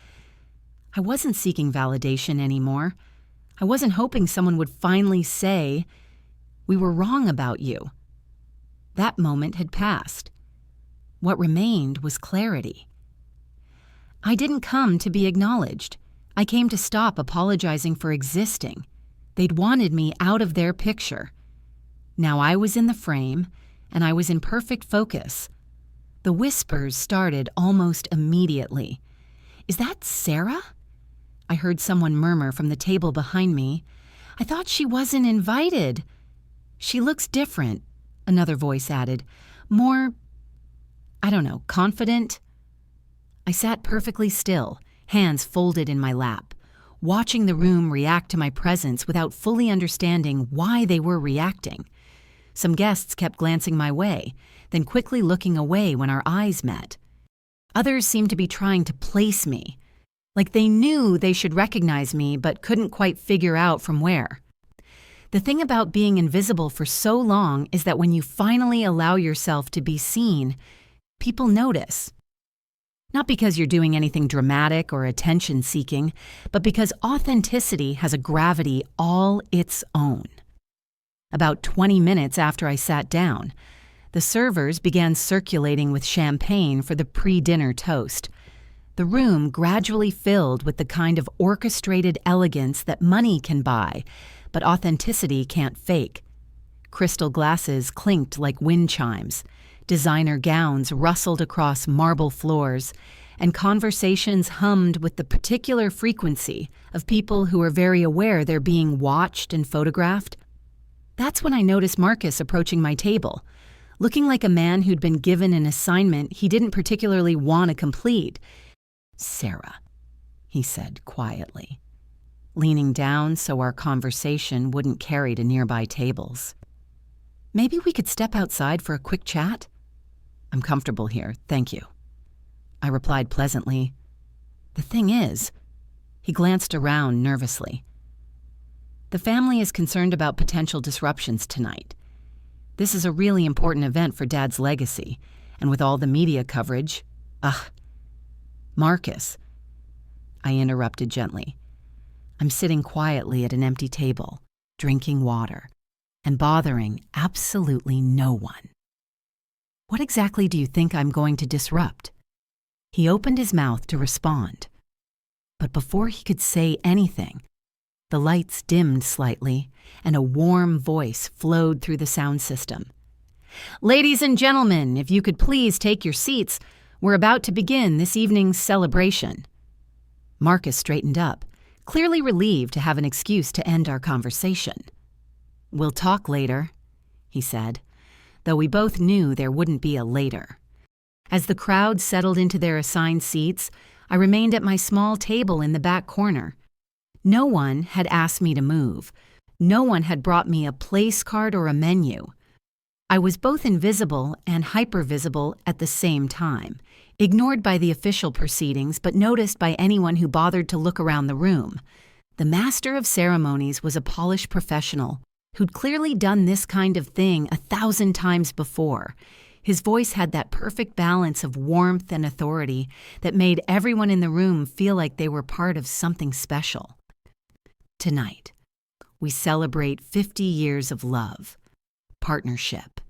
I wasn't seeking validation anymore. I wasn't hoping someone would finally say, "We were wrong about you." That moment had passed. What remained was clarity. I didn't come to be acknowledged. I came to stop apologizing for existing. They'd wanted me out of their picture. Now I was in the frame, and I was in perfect focus. The whispers started almost immediately. "Is that Sarah?" I heard someone murmur from the table behind me. "I thought she wasn't invited." "She looks different," another voice added. "More, confident." I sat perfectly still, hands folded in my lap, watching the room react to my presence without fully understanding why they were reacting. Some guests kept glancing my way, then quickly looking away when our eyes met. Others seemed to be trying to place me. Like they knew they should recognize me but couldn't quite figure out from where. The thing about being invisible for so long is that when you finally allow yourself to be seen, people notice. Not because you're doing anything dramatic or attention-seeking, but because authenticity has a gravity all its own. About 20 minutes after I sat down, the servers began circulating with champagne for the pre-dinner toast. The room gradually filled with the kind of orchestrated elegance that money can buy, but authenticity can't fake. Crystal glasses clinked like wind chimes, designer gowns rustled across marble floors, and conversations hummed with the particular frequency of people who are very aware they're being watched and photographed. That's when I noticed Marcus approaching my table, looking like a man who'd been given an assignment he didn't particularly want to complete. "Sarah," he said quietly, leaning down so our conversation wouldn't carry to nearby tables. "Maybe we could step outside for a quick chat?" "I'm comfortable here, thank you," I replied pleasantly. "The thing is," he glanced around nervously, "the family is concerned about potential disruptions tonight. This is a really important event for Dad's legacy, and with all the media coverage, Marcus," I interrupted gently. "I'm sitting quietly at an empty table, drinking water, and bothering absolutely no one. What exactly do you think I'm going to disrupt?" He opened his mouth to respond, but before he could say anything, the lights dimmed slightly and a warm voice flowed through the sound system. "Ladies and gentlemen, if you could please take your seats, we're about to begin this evening's celebration." Marcus straightened up, clearly relieved to have an excuse to end our conversation. "We'll talk later," he said, though we both knew there wouldn't be a later. As the crowd settled into their assigned seats, I remained at my small table in the back corner. No one had asked me to move. No one had brought me a place card or a menu. I was both invisible and hypervisible at the same time, ignored by the official proceedings but noticed by anyone who bothered to look around the room. The master of ceremonies was a polished professional who'd clearly done this kind of thing 1,000 times before. His voice had that perfect balance of warmth and authority that made everyone in the room feel like they were part of something special. Tonight, we celebrate 50 years of love, partnership,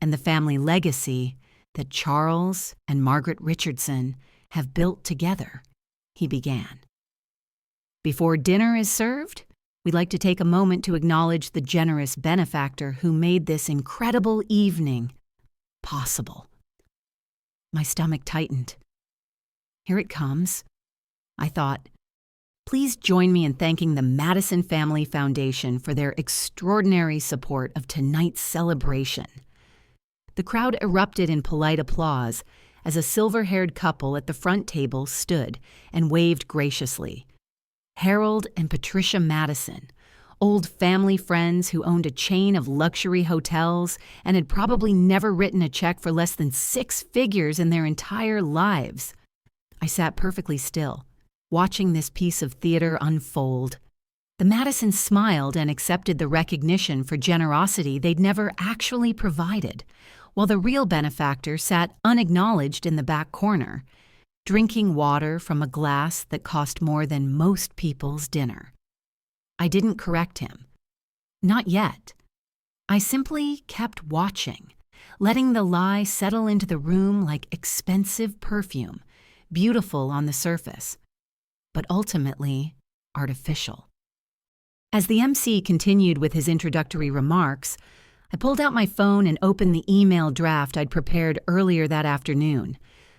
and the family legacy that Charles and Margaret Richardson have built together, he began. "Before dinner is served, we'd like to take a moment to acknowledge the generous benefactor who made this incredible evening possible." My stomach tightened. Here it comes, I thought. Please join me in thanking the Madison Family Foundation for their extraordinary support of tonight's celebration. The crowd erupted in polite applause as a silver-haired couple at the front table stood and waved graciously. Harold and Patricia Madison, old family friends who owned a chain of luxury hotels and had probably never written a check for less than 6 figures in their entire lives. I sat perfectly still, watching this piece of theater unfold. The Madisons smiled and accepted the recognition for generosity they'd never actually provided, while the real benefactor sat unacknowledged in the back corner, drinking water from a glass that cost more than most people's dinner. I didn't correct him. Not yet. I simply kept watching, letting the lie settle into the room like expensive perfume, beautiful on the surface, but ultimately artificial. As the MC continued with his introductory remarks, I pulled out my phone and opened the email draft I'd prepared earlier that afternoon.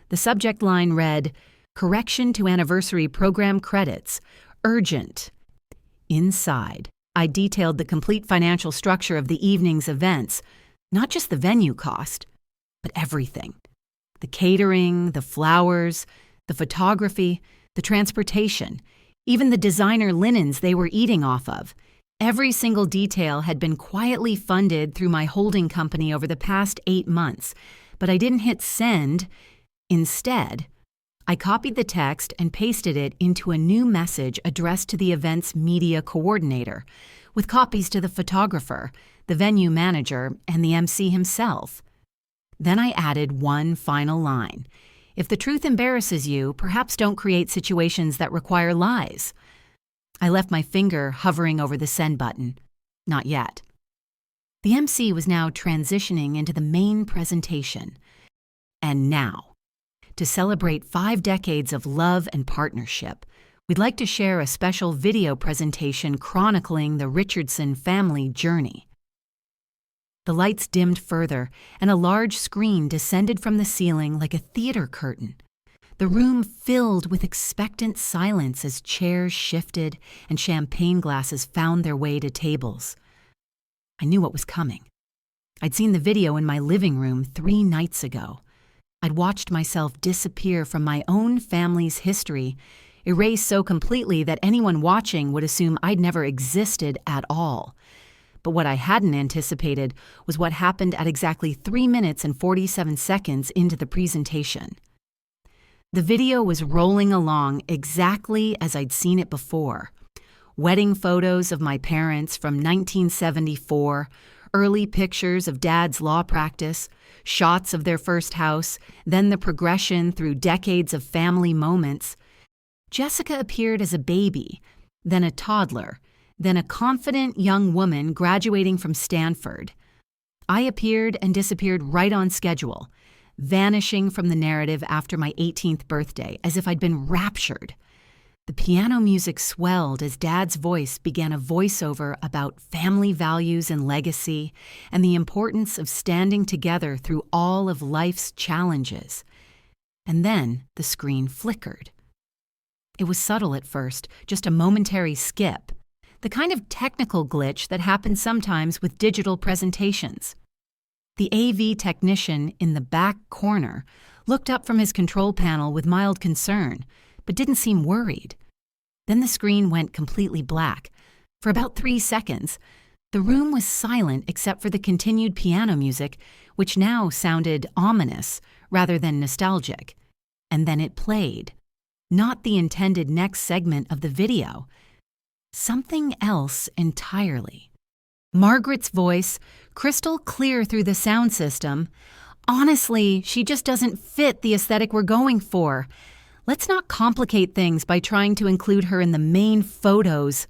The subject line read, "Correction to anniversary program credits. Urgent." Inside, I detailed the complete financial structure of the evening's events, not just the venue cost, but everything. The catering, the flowers, the photography, the transportation, even the designer linens they were eating off of. Every single detail had been quietly funded through my holding company over the past 8 months, but I didn't hit send. Instead, I copied the text and pasted it into a new message addressed to the event's media coordinator, with copies to the photographer, the venue manager, and the MC himself. Then I added one final line. If the truth embarrasses you, perhaps don't create situations that require lies. I left my finger hovering over the send button. Not yet. The MC was now transitioning into the main presentation. And now, to celebrate 5 decades of love and partnership, we'd like to share a special video presentation chronicling the Richardson family journey. The lights dimmed further, and a large screen descended from the ceiling like a theater curtain. The room filled with expectant silence as chairs shifted and champagne glasses found their way to tables. I knew what was coming. I'd seen the video in my living room 3 nights ago. I'd watched myself disappear from my own family's history, erased so completely that anyone watching would assume I'd never existed at all. But what I hadn't anticipated was what happened at exactly 3 minutes and 47 seconds into the presentation. The video was rolling along exactly as I'd seen it before. Wedding photos of my parents from 1974, early pictures of Dad's law practice, shots of their first house, then the progression through decades of family moments. Jessica appeared as a baby, then a toddler, then a confident young woman graduating from Stanford. I appeared and disappeared right on schedule, vanishing from the narrative after my 18th birthday, as if I'd been raptured. The piano music swelled as Dad's voice began a voiceover about family values and legacy, and the importance of standing together through all of life's challenges. And then the screen flickered. It was subtle at first, just a momentary skip, the kind of technical glitch that happens sometimes with digital presentations. The AV technician in the back corner looked up from his control panel with mild concern, but didn't seem worried. Then the screen went completely black. For about 3 seconds, the room was silent except for the continued piano music, which now sounded ominous rather than nostalgic. And then it played. Not the intended next segment of the video. Something else entirely. Margaret's voice, crystal clear through the sound system. Honestly, she just doesn't fit the aesthetic we're going for. Let's not complicate things by trying to include her in the main photos.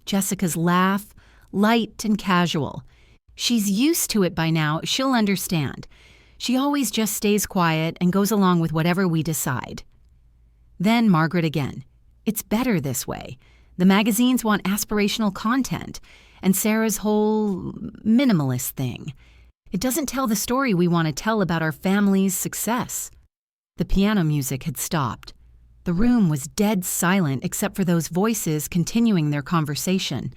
Jessica's laugh, light and casual. She's used to it by now, she'll understand. She always just stays quiet and goes along with whatever we decide. Then Margaret again. It's better this way. The magazines want aspirational content, and Sarah's whole minimalist thing. It doesn't tell the story we want to tell about our family's success. The piano music had stopped. The room was dead silent except for those voices continuing their conversation,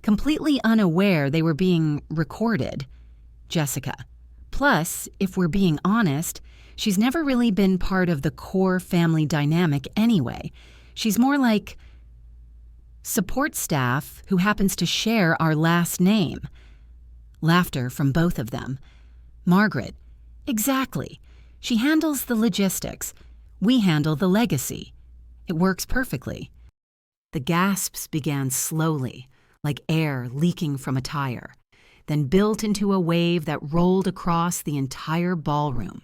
completely unaware they were being recorded. Jessica. Plus, if we're being honest, she's never really been part of the core family dynamic anyway. She's more like support staff who happens to share our last name. Laughter from both of them. Margaret. Exactly. She handles the logistics. We handle the legacy. It works perfectly. The gasps began slowly, like air leaking from a tire, then built into a wave that rolled across the entire ballroom.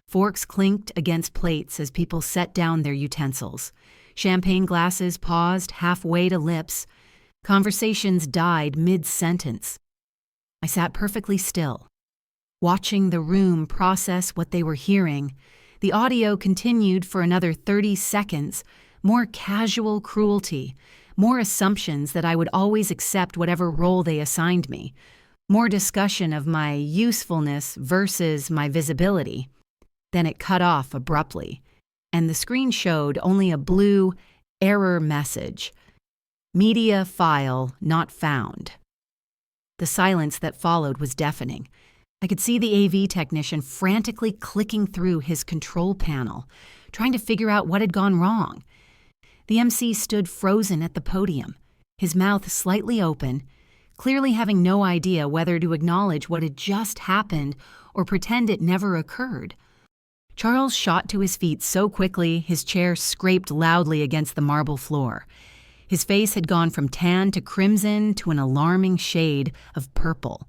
Forks clinked against plates as people set down their utensils. Champagne glasses paused halfway to lips. Conversations died mid-sentence. I sat perfectly still, watching the room process what they were hearing. The audio continued for another 30 seconds, more casual cruelty, more assumptions that I would always accept whatever role they assigned me, more discussion of my usefulness versus my visibility. Then it cut off abruptly, and the screen showed only a blue error message. Media file not found. The silence that followed was deafening. I could see the AV technician frantically clicking through his control panel, trying to figure out what had gone wrong. The MC stood frozen at the podium, his mouth slightly open, clearly having no idea whether to acknowledge what had just happened or pretend it never occurred. Charles shot to his feet so quickly his chair scraped loudly against the marble floor. His face had gone from tan to crimson to an alarming shade of purple.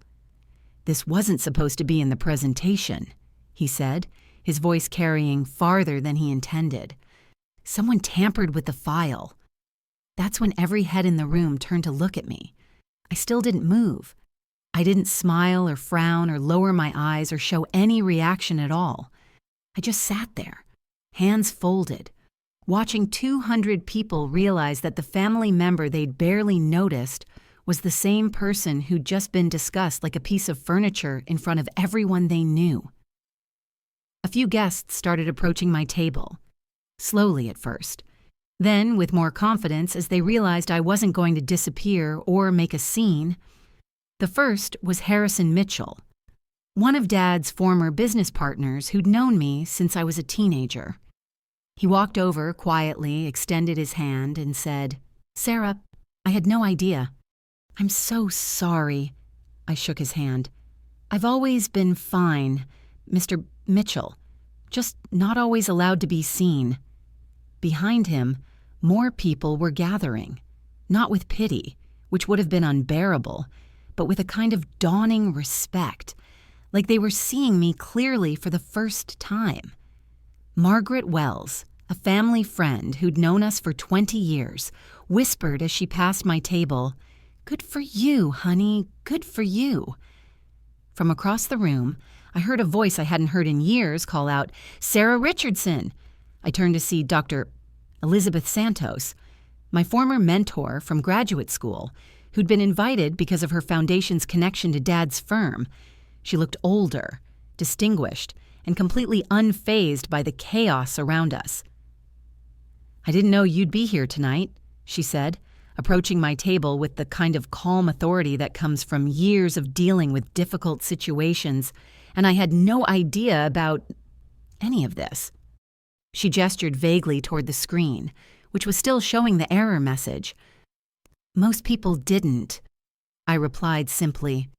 "This wasn't supposed to be in the presentation," he said, his voice carrying farther than he intended. "Someone tampered with the file." That's when every head in the room turned to look at me. I still didn't move. I didn't smile or frown or lower my eyes or show any reaction at all. I just sat there, hands folded, watching 200 people realize that the family member they'd barely noticed was the same person who'd just been discussed like a piece of furniture in front of everyone they knew. A few guests started approaching my table, slowly at first. Then, with more confidence as they realized I wasn't going to disappear or make a scene. The first was Harrison Mitchell, one of Dad's former business partners who'd known me since I was a teenager. He walked over quietly, extended his hand, and said, "Sarah, I had no idea." "I'm so sorry." I shook his hand. "I've always been fine, Mr. Mitchell, just not always allowed to be seen." Behind him, more people were gathering, not with pity, which would have been unbearable, but with a kind of dawning respect, like they were seeing me clearly for the first time. Margaret Wells, a family friend who'd known us for 20 years, whispered as she passed my table, "Good for you, honey, good for you." From across the room, I heard a voice I hadn't heard in years call out, "Sarah Richardson." I turned to see Dr. Elizabeth Santos, my former mentor from graduate school, who'd been invited because of her foundation's connection to Dad's firm. She looked older, distinguished, and completely unfazed by the chaos around us. "I didn't know you'd be here tonight," she said, approaching my table with the kind of calm authority that comes from years of dealing with difficult situations, and I had no idea about any of this. She gestured vaguely toward the screen, which was still showing the error message. "Most people didn't," I replied simply.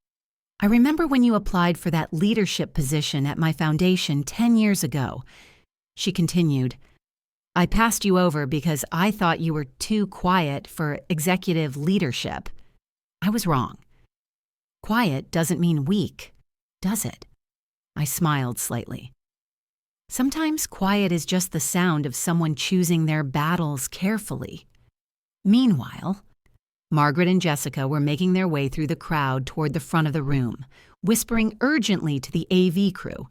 "I remember when you applied for that leadership position at my foundation 10 years ago." She continued, "I passed you over because I thought you were too quiet for executive leadership. I was wrong. Quiet doesn't mean weak, does it?" I smiled slightly. Sometimes quiet is just the sound of someone choosing their battles carefully. Meanwhile, Margaret and Jessica were making their way through the crowd toward the front of the room, whispering urgently to the AV crew.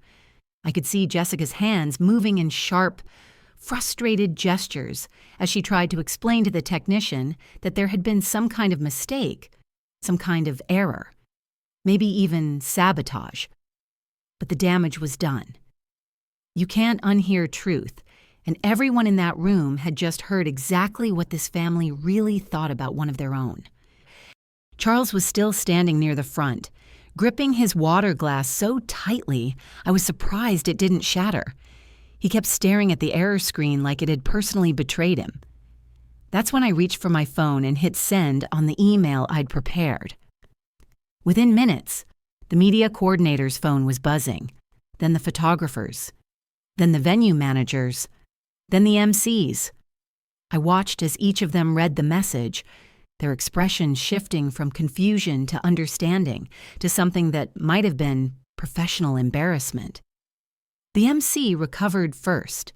I could see Jessica's hands moving in sharp, frustrated gestures as she tried to explain to the technician that there had been some kind of mistake, some kind of error, maybe even sabotage. But the damage was done. You can't unhear truth, and everyone in that room had just heard exactly what this family really thought about one of their own. Charles was still standing near the front, gripping his water glass so tightly I was surprised it didn't shatter. He kept staring at the error screen like it had personally betrayed him. That's when I reached for my phone and hit send on the email I'd prepared. Within minutes, the media coordinator's phone was buzzing, then the photographer's, then the venue managers, then the MCs. I watched as each of them read the message, their expression shifting from confusion to understanding to something that might have been professional embarrassment. The MC recovered first.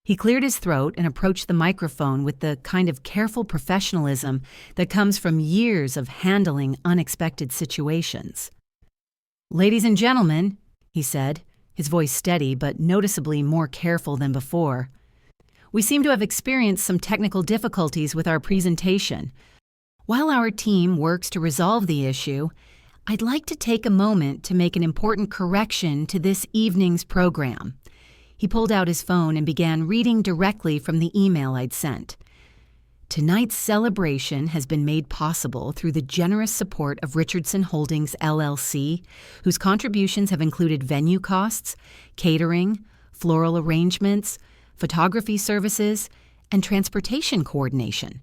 He cleared his throat and approached the microphone with the kind of careful professionalism that comes from years of handling unexpected situations. "Ladies and gentlemen," he said, his voice steady but noticeably more careful than before, "we seem to have experienced some technical difficulties with our presentation. While our team works to resolve the issue, I'd like to take a moment to make an important correction to this evening's program." He pulled out his phone and began reading directly from the email I'd sent. "Tonight's celebration has been made possible through the generous support of Richardson Holdings, LLC, whose contributions have included venue costs, catering, floral arrangements, photography services, and transportation coordination.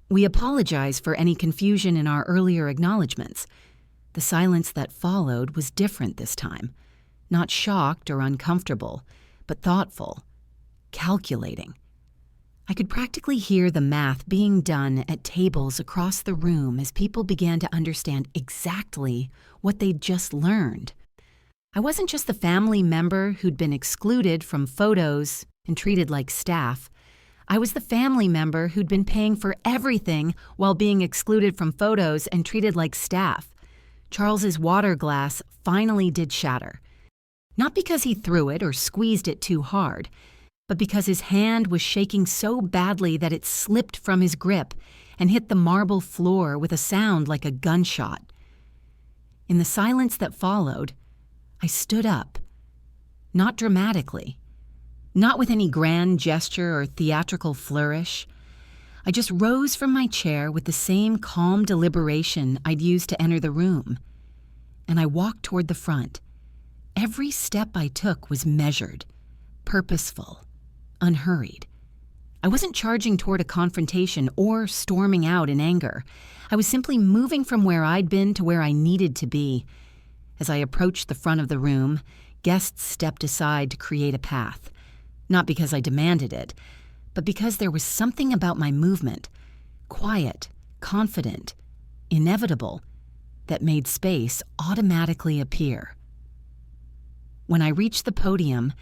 We apologize for any confusion in our earlier acknowledgments." The silence that followed was different this time, not shocked or uncomfortable, but thoughtful, calculating. I could practically hear the math being done at tables across the room as people began to understand exactly what they'd just learned. I wasn't just the family member who'd been excluded from photos and treated like staff. I was the family member who'd been paying for everything while being excluded from photos and treated like staff. Charles's water glass finally did shatter. Not because he threw it or squeezed it too hard, but because his hand was shaking so badly that it slipped from his grip and hit the marble floor with a sound like a gunshot. In the silence that followed, I stood up. Not dramatically. Not with any grand gesture or theatrical flourish. I just rose from my chair with the same calm deliberation I'd used to enter the room. And I walked toward the front. Every step I took was measured, purposeful, unhurried. I wasn't charging toward a confrontation or storming out in anger. I was simply moving from where I'd been to where I needed to be. As I approached the front of the room, guests stepped aside to create a path. Not because I demanded it, but because there was something about my movement, quiet, confident, inevitable, that made space automatically appear. When I reached the podium,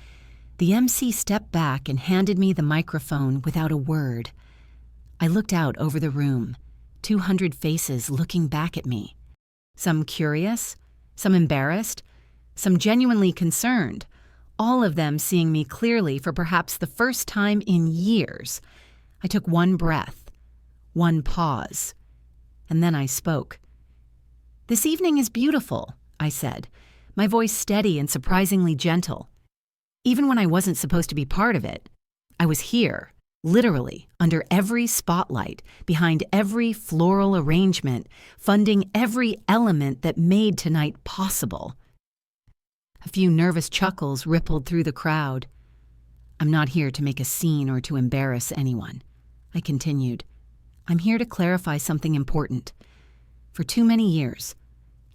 the MC stepped back and handed me the microphone without a word. I looked out over the room, 200 faces looking back at me. Some curious, some embarrassed, some genuinely concerned, all of them seeing me clearly for perhaps the first time in years. I took one breath, one pause, and then I spoke. "This evening is beautiful," I said, my voice steady and surprisingly gentle. Even when I wasn't supposed to be part of it, I was here, literally, under every spotlight, behind every floral arrangement, funding every element that made tonight possible. A few nervous chuckles rippled through the crowd. "I'm not here to make a scene or to embarrass anyone," I continued. "I'm here to clarify something important. For too many years,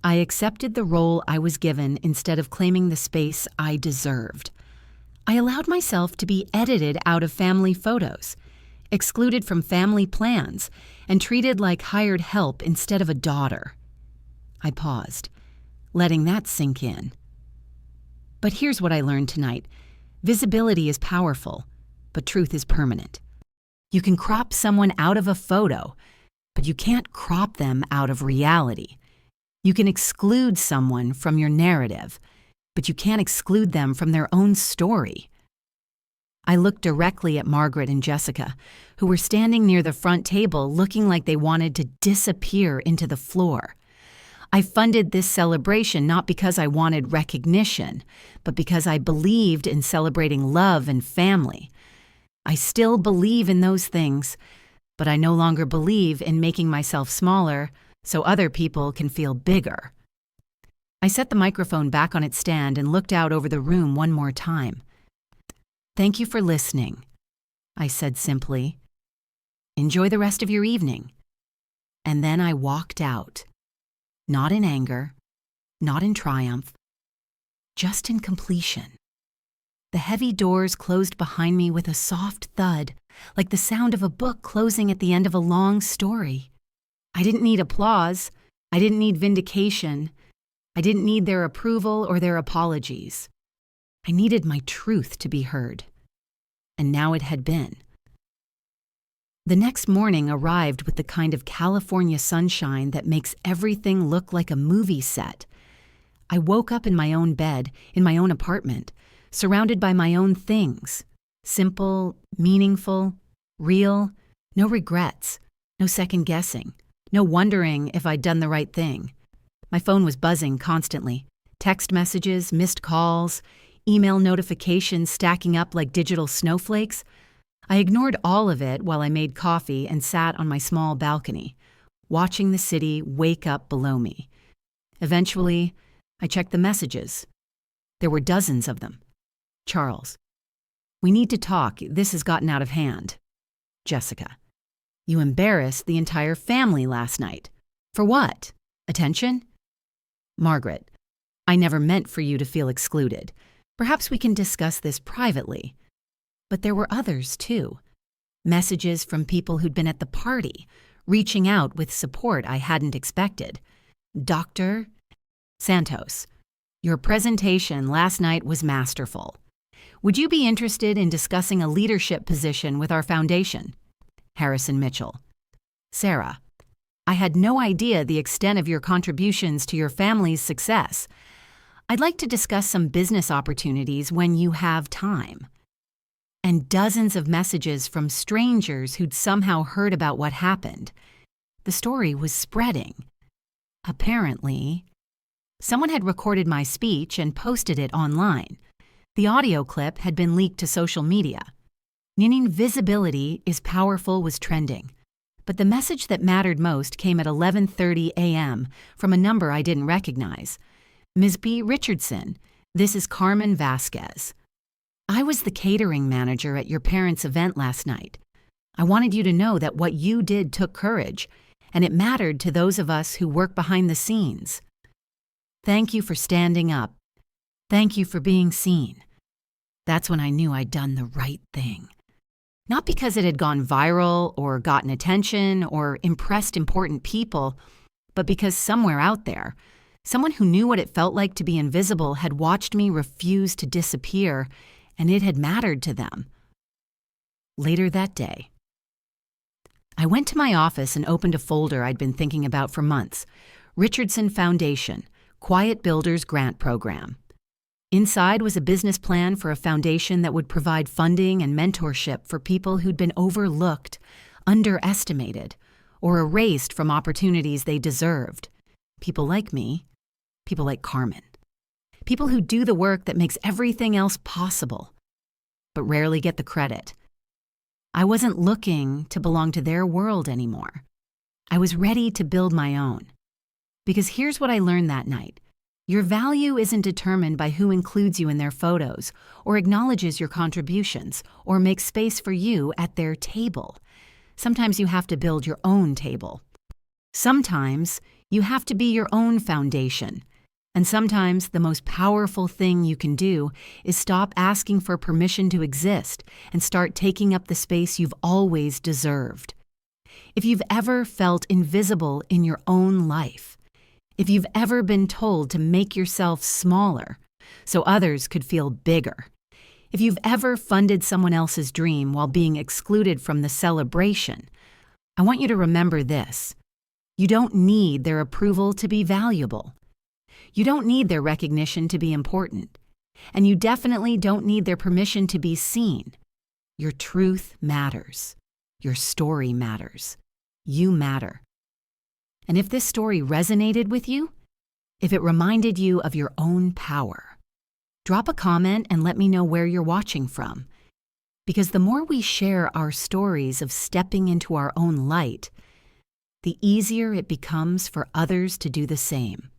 I accepted the role I was given instead of claiming the space I deserved. I allowed myself to be edited out of family photos, excluded from family plans, and treated like hired help instead of a daughter." I paused, letting that sink in. But here's what I learned tonight. Visibility is powerful, but truth is permanent. You can crop someone out of a photo, but you can't crop them out of reality. You can exclude someone from your narrative, but you can't exclude them from their own story. I looked directly at Margaret and Jessica, who were standing near the front table looking like they wanted to disappear into the floor. I funded this celebration not because I wanted recognition, but because I believed in celebrating love and family. I still believe in those things, but I no longer believe in making myself smaller so other people can feel bigger. I set the microphone back on its stand and looked out over the room one more time. "Thank you for listening," I said simply. "Enjoy the rest of your evening." And then I walked out. Not in anger, not in triumph, just in completion. The heavy doors closed behind me with a soft thud, like the sound of a book closing at the end of a long story. I didn't need applause. I didn't need vindication. I didn't need their approval or their apologies. I needed my truth to be heard. And now it had been. The next morning arrived with the kind of California sunshine that makes everything look like a movie set. I woke up in my own bed, in my own apartment, surrounded by my own things. Simple, meaningful, real, no regrets, no second guessing, no wondering if I'd done the right thing. My phone was buzzing constantly. Text messages, missed calls, email notifications stacking up like digital snowflakes. I ignored all of it while I made coffee and sat on my small balcony, watching the city wake up below me. Eventually, I checked the messages. There were dozens of them. Charles: "We need to talk. This has gotten out of hand." Jessica: "You embarrassed the entire family last night. For what? Attention?" Margaret: "I never meant for you to feel excluded. Perhaps we can discuss this privately. But there were others, too. Messages from people who'd been at the party, reaching out with support I hadn't expected. Dr. Santos, your presentation last night was masterful. Would you be interested in discussing a leadership position with our foundation? Harrison Mitchell. Sarah, I had no idea the extent of your contributions to your family's success. I'd like to discuss some business opportunities when you have time. And dozens of messages from strangers who'd somehow heard about what happened. The story was spreading. Apparently, someone had recorded my speech and posted it online. The audio clip had been leaked to social media. Meaning visibility is powerful was trending. But the message that mattered most came at 11:30 a.m. from a number I didn't recognize. Ms. B. Richardson, this is Carmen Vasquez. I was the catering manager at your parents' event last night. I wanted you to know that what you did took courage, and it mattered to those of us who work behind the scenes. Thank you for standing up. Thank you for being seen. That's when I knew I'd done the right thing. Not because it had gone viral or gotten attention or impressed important people, but because somewhere out there, someone who knew what it felt like to be invisible had watched me refuse to disappear, and it had mattered to them. Later that day, I went to my office and opened a folder I'd been thinking about for months. Richardson Foundation, Quiet Builders Grant Program. Inside was a business plan for a foundation that would provide funding and mentorship for people who'd been overlooked, underestimated, or erased from opportunities they deserved. People like me, people like Carmen. People who do the work that makes everything else possible, but rarely get the credit. I wasn't looking to belong to their world anymore. I was ready to build my own. Because here's what I learned that night. Your value isn't determined by who includes you in their photos, or acknowledges your contributions, or makes space for you at their table. Sometimes you have to build your own table. Sometimes you have to be your own foundation. And sometimes the most powerful thing you can do is stop asking for permission to exist and start taking up the space you've always deserved. If you've ever felt invisible in your own life, if you've ever been told to make yourself smaller so others could feel bigger, if you've ever funded someone else's dream while being excluded from the celebration, I want you to remember this. You don't need their approval to be valuable. You don't need their recognition to be important. And you definitely don't need their permission to be seen. Your truth matters. Your story matters. You matter. And if this story resonated with you, if it reminded you of your own power, drop a comment and let me know where you're watching from. Because the more we share our stories of stepping into our own light, the easier it becomes for others to do the same.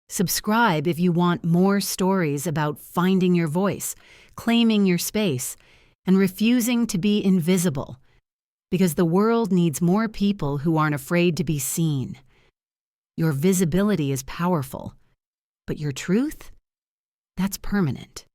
Subscribe if you want more stories about finding your voice, claiming your space, and refusing to be invisible. Because the world needs more people who aren't afraid to be seen. Your visibility is powerful, but your truth? That's permanent.